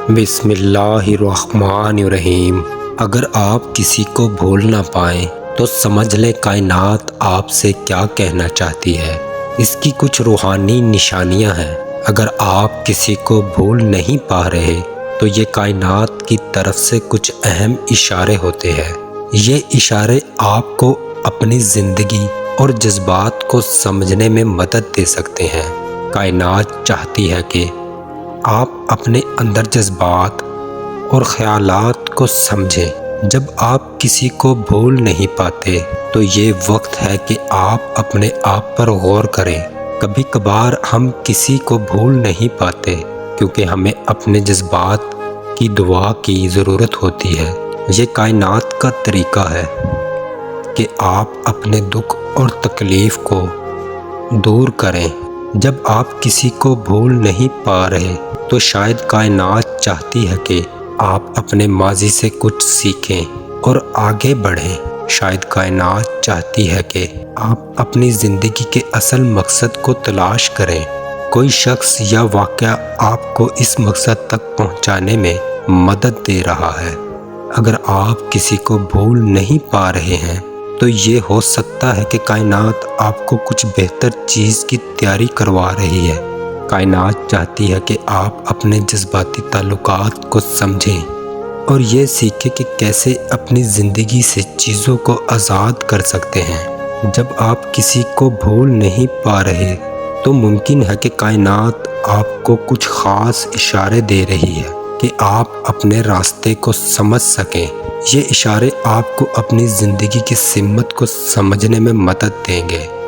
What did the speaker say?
بسم اللہ الرحمن الرحیم۔ اگر آپ کسی کو بھول نہ پائیں تو سمجھ لیں کائنات آپ سے کیا کہنا چاہتی ہے۔ اس کی کچھ روحانی نشانیاں ہیں۔ اگر آپ کسی کو بھول نہیں پا رہے تو یہ کائنات کی طرف سے کچھ اہم اشارے ہوتے ہیں۔ یہ اشارے آپ کو اپنی زندگی اور جذبات کو سمجھنے میں مدد دے سکتے ہیں۔ کائنات چاہتی ہے کہ آپ اپنے اندر جذبات اور خیالات کو سمجھیں۔ جب آپ کسی کو بھول نہیں پاتے تو یہ وقت ہے کہ آپ اپنے آپ پر غور کریں۔ کبھی کبھار ہم کسی کو بھول نہیں پاتے کیونکہ ہمیں اپنے جذبات کی دعا کی ضرورت ہوتی ہے۔ یہ کائنات کا طریقہ ہے کہ آپ اپنے دکھ اور تکلیف کو دور کریں۔ جب آپ کسی کو بھول نہیں پا رہے تو شاید کائنات چاہتی ہے کہ آپ اپنے ماضی سے کچھ سیکھیں اور آگے بڑھیں۔ شاید کائنات چاہتی ہے کہ آپ اپنی زندگی کے اصل مقصد کو تلاش کریں۔ کوئی شخص یا واقعہ آپ کو اس مقصد تک پہنچانے میں مدد دے رہا ہے۔ اگر آپ کسی کو بھول نہیں پا رہے ہیں تو یہ ہو سکتا ہے کہ کائنات آپ کو کچھ بہتر چیز کی تیاری کروا رہی ہے۔ کائنات چاہتی ہے کہ آپ اپنے جذباتی تعلقات کو سمجھیں اور یہ سیکھیں کہ کیسے اپنی زندگی سے چیزوں کو آزاد کر سکتے ہیں۔ جب آپ کسی کو بھول نہیں پا رہے تو ممکن ہے کہ کائنات آپ کو کچھ خاص اشارے دے رہی ہے کہ آپ اپنے راستے کو سمجھ سکیں۔ یہ اشارے آپ کو اپنی زندگی کی سمت کو سمجھنے میں مدد دیں گے۔